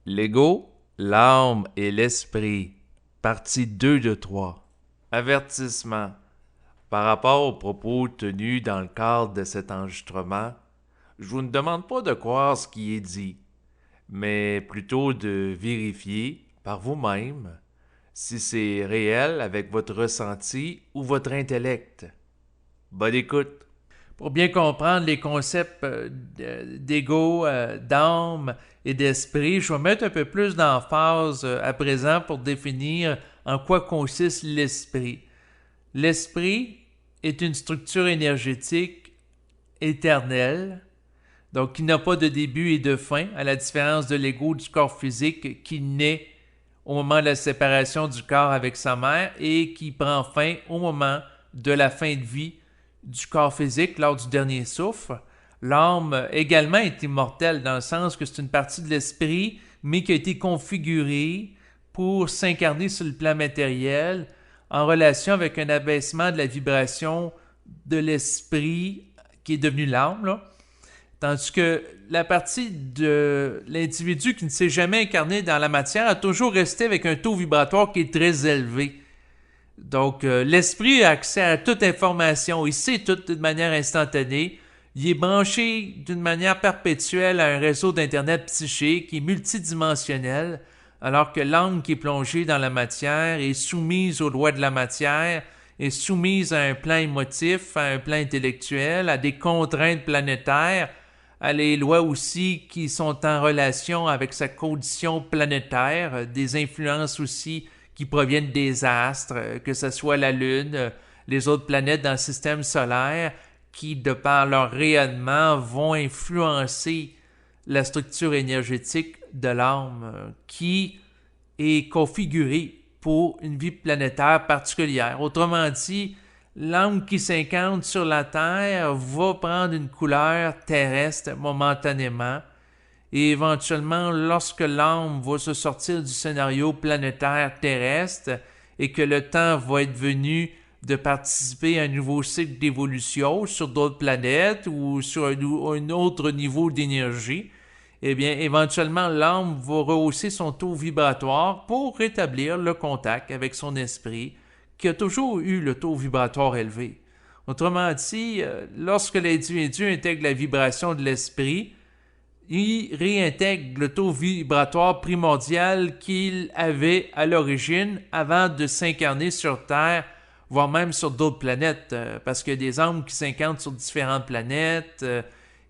L'ego, l'âme et l'esprit. Partie 2 de 3. Avertissement. Par rapport aux propos tenus dans le cadre de cet enregistrement, je vous ne demande pas de croire ce qui est dit, mais plutôt de vérifier par vous-même si c'est réel avec votre ressenti ou votre intellect. Bonne écoute. Pour bien comprendre les concepts d'ego, d'âme et d'esprit, je vais mettre un peu plus d'emphase à présent pour définir en quoi consiste l'esprit. L'esprit est une structure énergétique éternelle, donc qui n'a pas de début et de fin, à la différence de l'ego du corps physique qui naît au moment de la séparation du corps avec sa mère et qui prend fin au moment de la fin de vie du corps physique lors du dernier souffle. L'âme également est immortelle dans le sens que c'est une partie de l'esprit, mais qui a été configurée pour s'incarner sur le plan matériel en relation avec un abaissement de la vibration de l'esprit qui est devenu l'âme, là. Tandis que la partie de l'individu qui ne s'est jamais incarné dans la matière a toujours resté avec un taux vibratoire qui est très élevé. Donc, l'esprit a accès à toute information, il sait tout d'une manière instantanée, il est branché d'une manière perpétuelle à un réseau d'Internet psychique qui est multidimensionnel, alors que l'âme qui est plongée dans la matière est soumise aux lois de la matière, est soumise à un plan émotif, à un plan intellectuel, à des contraintes planétaires, à les lois aussi qui sont en relation avec sa condition planétaire, des influences aussi qui proviennent des astres, que ce soit la Lune, les autres planètes dans le système solaire, qui, de par leur rayonnement, vont influencer la structure énergétique de l'âme, qui est configurée pour une vie planétaire particulière. Autrement dit, l'âme qui s'incarne sur la Terre va prendre une couleur terrestre momentanément, et éventuellement, lorsque l'âme va se sortir du scénario planétaire terrestre et que le temps va être venu de participer à un nouveau cycle d'évolution sur d'autres planètes ou sur un autre niveau d'énergie, eh bien, éventuellement, l'âme va rehausser son taux vibratoire pour rétablir le contact avec son esprit qui a toujours eu le taux vibratoire élevé. Autrement dit, lorsque l'individu intègre la vibration de l'esprit, il réintègre le taux vibratoire primordial qu'il avait à l'origine avant de s'incarner sur Terre, voire même sur d'autres planètes, parce qu'il y a des âmes qui s'incarnent sur différentes planètes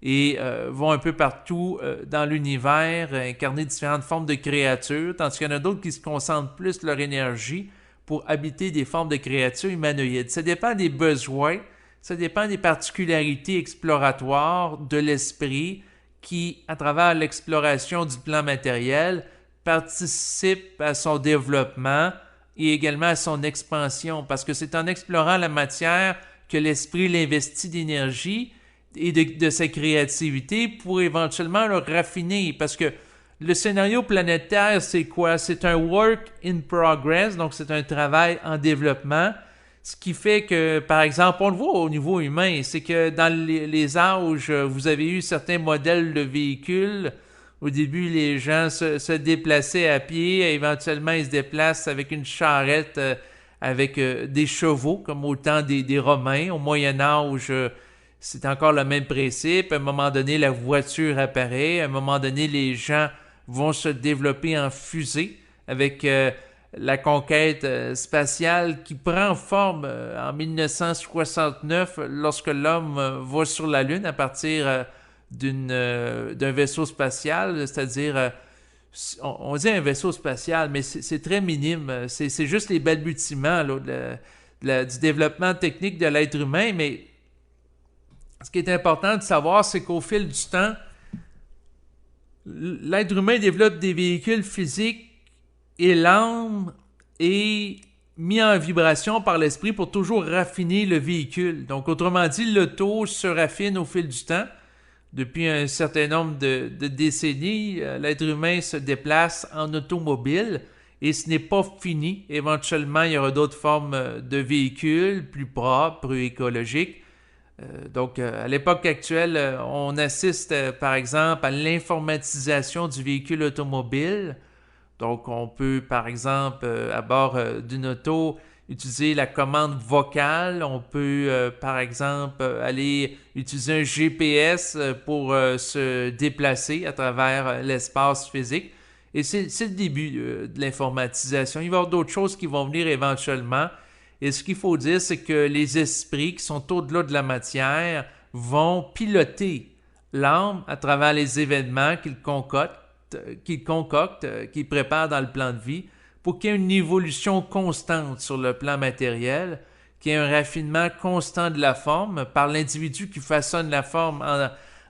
et vont un peu partout dans l'univers, incarner différentes formes de créatures, tandis qu'il y en a d'autres qui se concentrent plus leur énergie pour habiter des formes de créatures humanoïdes. Ça dépend des besoins, ça dépend des particularités exploratoires de l'esprit, qui, à travers l'exploration du plan matériel, participe à son développement et également à son expansion, parce que c'est en explorant la matière que l'esprit l'investit d'énergie et de sa créativité pour éventuellement le raffiner, parce que le scénario planétaire, c'est quoi? C'est un work in progress, donc c'est un travail en développement. Ce qui fait que, par exemple, on le voit au niveau humain, c'est que dans les âges, vous avez eu certains modèles de véhicules. Au début, les gens se déplaçaient à pied, éventuellement ils se déplacent avec une charrette avec des chevaux, comme au temps des Romains. Au Moyen Âge, c'est encore le même principe. À un moment donné, la voiture apparaît. À un moment donné, les gens vont se développer en fusée avec la conquête spatiale qui prend forme en 1969 lorsque l'homme va sur la Lune à partir d'un vaisseau spatial, c'est-à-dire, on dit un vaisseau spatial, mais c'est très minime, c'est juste les balbutiements là, du développement technique de l'être humain, mais ce qui est important de savoir, c'est qu'au fil du temps, l'être humain développe des véhicules physiques et l'âme est mis en vibration par l'esprit pour toujours raffiner le véhicule. Donc, autrement dit, l'auto se raffine au fil du temps. Depuis un certain nombre de décennies, l'être humain se déplace en automobile et ce n'est pas fini. Éventuellement, il y aura d'autres formes de véhicules plus propres, plus écologiques. À l'époque actuelle, on assiste, par exemple, à l'informatisation du véhicule automobile. Donc, on peut, par exemple, à bord d'une auto, utiliser la commande vocale. On peut, par exemple, aller utiliser un GPS pour se déplacer à travers l'espace physique. Et c'est le début de l'informatisation. Il va y avoir d'autres choses qui vont venir éventuellement. Et ce qu'il faut dire, c'est que les esprits qui sont au-delà de la matière vont piloter l'âme à travers les événements qu'ils préparent dans le plan de vie pour qu'il y ait une évolution constante sur le plan matériel, qu'il y ait un raffinement constant de la forme par l'individu qui façonne la forme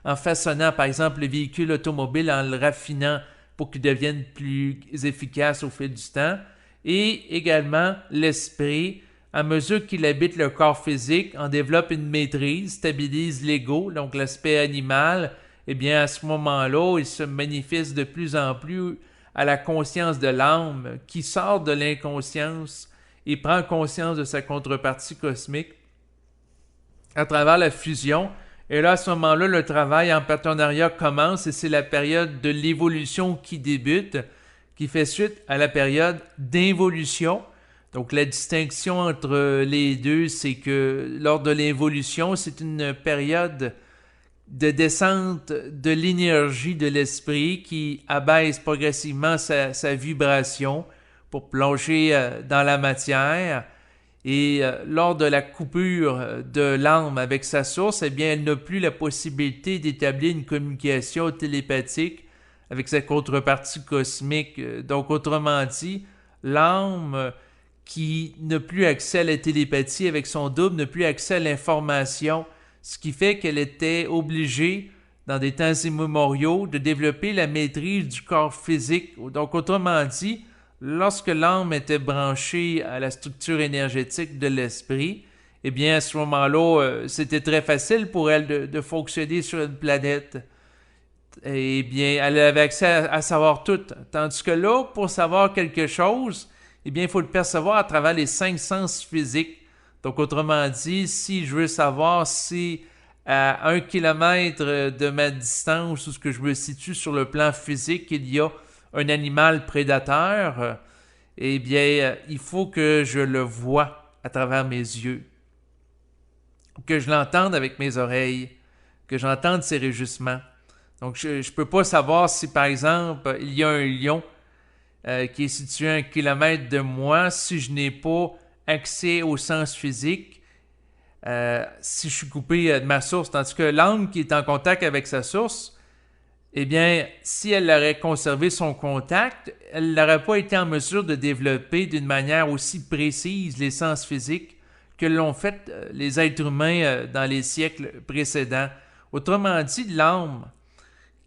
en façonnant, par exemple, le véhicule automobile, en le raffinant pour qu'il devienne plus efficace au fil du temps, et également l'esprit, à mesure qu'il habite le corps physique, en développe une maîtrise, stabilise l'ego, donc l'aspect animal. Eh bien, à ce moment-là, il se manifeste de plus en plus à la conscience de l'âme qui sort de l'inconscience et prend conscience de sa contrepartie cosmique à travers la fusion. Et là, à ce moment-là, le travail en partenariat commence et c'est la période de l'évolution qui débute, qui fait suite à la période d'involution. Donc, la distinction entre les deux, c'est que lors de l'évolution, c'est une période de descente de l'énergie de l'esprit qui abaisse progressivement sa vibration pour plonger dans la matière. Et lors de la coupure de l'âme avec sa source, eh bien, elle n'a plus la possibilité d'établir une communication télépathique avec sa contrepartie cosmique. Donc, autrement dit, l'âme qui n'a plus accès à la télépathie avec son double, n'a plus accès à l'information, ce qui fait qu'elle était obligée, dans des temps immémoriaux, de développer la maîtrise du corps physique. Donc, autrement dit, lorsque l'âme était branchée à la structure énergétique de l'esprit, eh bien, à ce moment-là, c'était très facile pour elle de fonctionner sur une planète. Eh bien, elle avait accès à savoir tout. Tandis que là, pour savoir quelque chose, eh bien, il faut le percevoir à travers les 5 sens physiques. Donc, autrement dit, si je veux savoir si à 1 kilomètre de ma distance, où ce que je me situe sur le plan physique, il y a un animal prédateur, eh bien, il faut que je le voie à travers mes yeux, que je l'entende avec mes oreilles, que j'entende ses rugissements. Donc, je ne peux pas savoir si, par exemple, il y a un lion qui est situé à 1 kilomètre de moi si je n'ai pas accès au sens physique, si je suis coupé de ma source. Tandis que l'âme qui est en contact avec sa source, eh bien, si elle aurait conservé son contact, elle n'aurait pas été en mesure de développer d'une manière aussi précise les sens physiques que l'ont fait les êtres humains dans les siècles précédents. Autrement dit, l'âme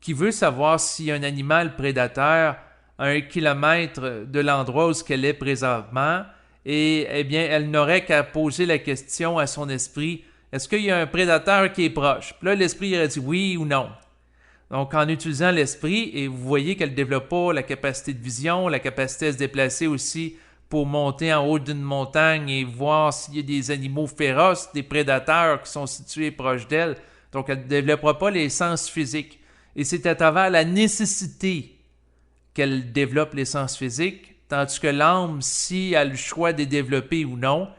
qui veut savoir si un animal prédateur à 1 kilomètre de l'endroit où elle est présentement, et eh bien, elle n'aurait qu'à poser la question à son esprit, est-ce qu'il y a un prédateur qui est proche? Puis là, l'esprit aurait dit oui ou non. Donc, en utilisant l'esprit, et vous voyez qu'elle ne développe pas la capacité de vision, la capacité à se déplacer aussi pour monter en haut d'une montagne et voir s'il y a des animaux féroces, des prédateurs qui sont situés proches d'elle. Donc, elle ne développera pas les sens physiques. Et c'est à travers la nécessité qu'elle développe les sens physiques, tandis que l'âme, si elle a le choix de les développer ou non,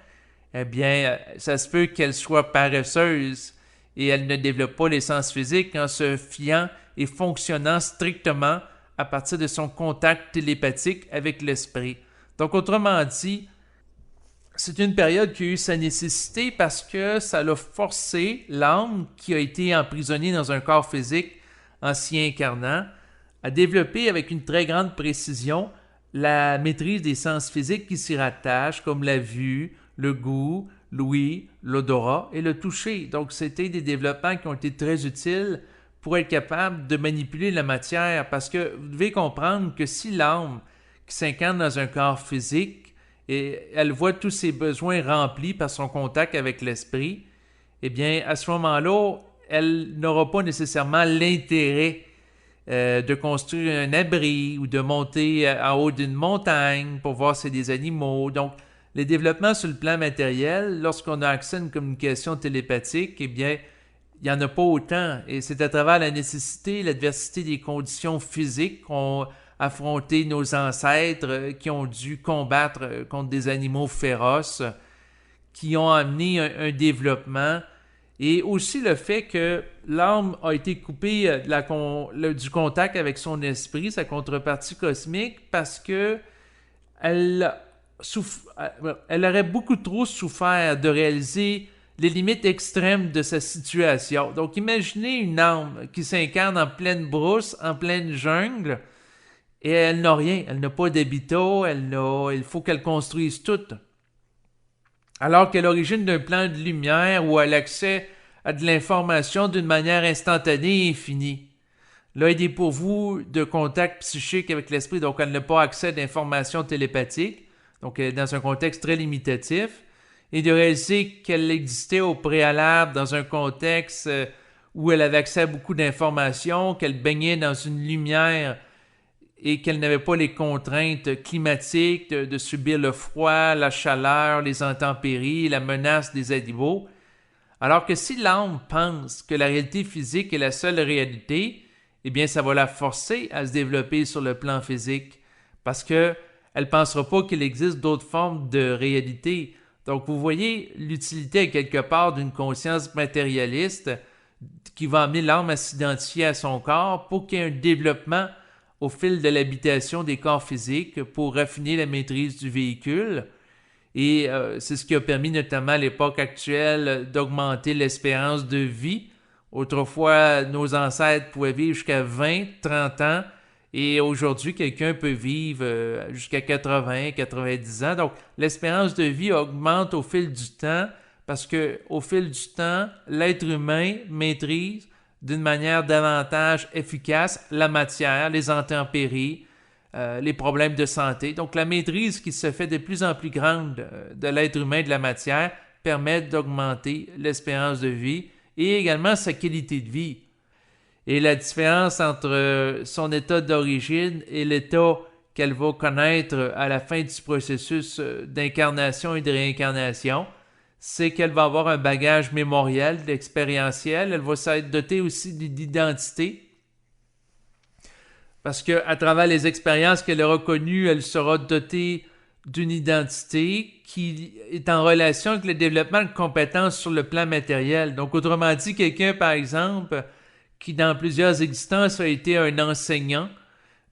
eh bien, ça se peut qu'elle soit paresseuse et elle ne développe pas les sens physiques en se fiant et fonctionnant strictement à partir de son contact télépathique avec l'esprit. Donc, autrement dit, c'est une période qui a eu sa nécessité parce que ça l'a forcé l'âme qui a été emprisonnée dans un corps physique en s'y incarnant à développer avec une très grande précision la maîtrise des sens physiques qui s'y rattachent, comme la vue, le goût, l'ouïe, l'odorat et le toucher. Donc, c'était des développements qui ont été très utiles pour être capable de manipuler la matière, parce que vous devez comprendre que si l'âme qui s'incarne dans un corps physique, et elle voit tous ses besoins remplis par son contact avec l'esprit, eh bien, à ce moment-là, elle n'aura pas nécessairement l'intérêt de construire un abri ou de monter en haut d'une montagne pour voir s'il y a des animaux. Donc, Les développements sur le plan matériel, lorsqu'on a accès à une communication télépathique, eh bien, il n'y en a pas autant. Et c'est à travers la nécessité, l'adversité des conditions physiques qu'ont affronté nos ancêtres qui ont dû combattre contre des animaux féroces, qui ont amené un développement. Et aussi le fait que l'âme a été coupée du contact avec son esprit, sa contrepartie cosmique, parce que elle aurait beaucoup trop souffert de réaliser les limites extrêmes de sa situation. Donc imaginez une âme qui s'incarne en pleine brousse, en pleine jungle, et elle n'a rien, elle n'a pas d'habitat, il faut qu'elle construise tout. Alors qu'à l'origine d'un plan de lumière où elle a accès à de l'information d'une manière instantanée et infinie. Là, il est pour vous de contact psychique avec l'esprit, donc elle n'a pas accès à d'informations télépathiques, donc elle est dans un contexte très limitatif, et de réaliser qu'elle existait au préalable dans un contexte où elle avait accès à beaucoup d'informations, qu'elle baignait dans une lumière et qu'elle n'avait pas les contraintes climatiques de subir le froid, la chaleur, les intempéries, la menace des animaux. Alors que si l'âme pense que la réalité physique est la seule réalité, eh bien ça va la forcer à se développer sur le plan physique parce qu'elle ne pensera pas qu'il existe d'autres formes de réalité. Donc vous voyez l'utilité quelque part d'une conscience matérialiste qui va amener l'âme à s'identifier à son corps pour qu'il y ait un développement au fil de l'habitation des corps physiques pour raffiner la maîtrise du véhicule. Et c'est ce qui a permis notamment à l'époque actuelle d'augmenter l'espérance de vie. Autrefois, nos ancêtres pouvaient vivre jusqu'à 20, 30 ans et aujourd'hui, quelqu'un peut vivre jusqu'à 80, 90 ans. Donc, l'espérance de vie augmente au fil du temps parce qu'au fil du temps, l'être humain maîtrise d'une manière davantage efficace la matière, les intempéries, les problèmes de santé. Donc, la maîtrise qui se fait de plus en plus grande de l'être humain de la matière permet d'augmenter l'espérance de vie et également sa qualité de vie. Et la différence entre son état d'origine et l'état qu'elle va connaître à la fin du processus d'incarnation et de réincarnation, c'est qu'elle va avoir un bagage mémoriel, expérientiel. Elle va s'être dotée aussi d'identité. Parce qu'à travers les expériences qu'elle aura connues, elle sera dotée d'une identité qui est en relation avec le développement de compétences sur le plan matériel. Donc, autrement dit, quelqu'un, par exemple, qui dans plusieurs existences a été un enseignant,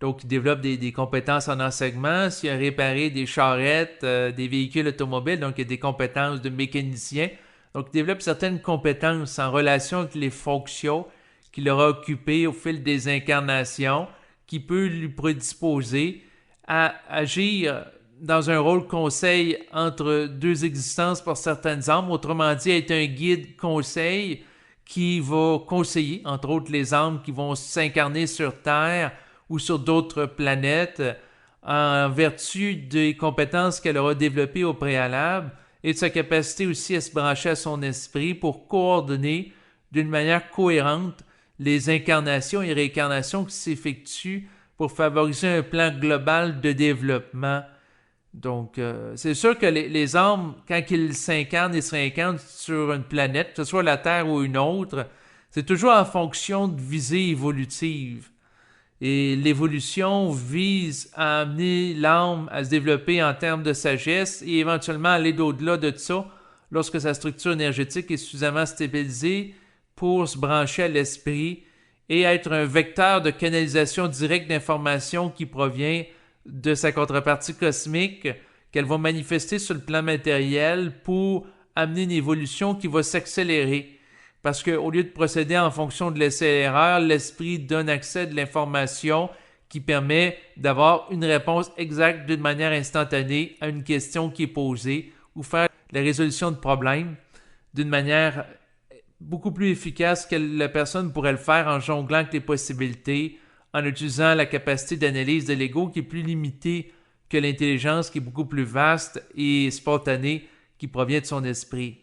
donc il développe des compétences en enseignement, s'il a réparé des charrettes, des véhicules automobiles, donc il a des compétences de mécanicien, donc il développe certaines compétences en relation avec les fonctions qu'il aura occupées au fil des incarnations, qui peut lui prédisposer à agir dans un rôle conseil entre deux existences pour certaines âmes, autrement dit, être un guide conseil qui va conseiller, entre autres, les âmes qui vont s'incarner sur Terre ou sur d'autres planètes en vertu des compétences qu'elle aura développées au préalable et de sa capacité aussi à se brancher à son esprit pour coordonner d'une manière cohérente les incarnations et réincarnations qui s'effectuent pour favoriser un plan global de développement. Donc, c'est sûr que les âmes, quand ils s'incarnent sur une planète, que ce soit la Terre ou une autre, c'est toujours en fonction de visées évolutives. Et l'évolution vise à amener l'âme à se développer en termes de sagesse et éventuellement aller d'au-delà de ça lorsque sa structure énergétique est suffisamment stabilisée pour se brancher à l'esprit et être un vecteur de canalisation directe d'informations qui provient de sa contrepartie cosmique qu'elle va manifester sur le plan matériel pour amener une évolution qui va s'accélérer. Parce qu'au lieu de procéder en fonction de l'essai-erreur, l'esprit donne accès à de l'information qui permet d'avoir une réponse exacte d'une manière instantanée à une question qui est posée ou faire la résolution de problèmes d'une manière beaucoup plus efficace que la personne pourrait le faire en jonglant avec les possibilités, en utilisant la capacité d'analyse de l'ego qui est plus limitée que l'intelligence qui est beaucoup plus vaste et spontanée qui provient de son esprit.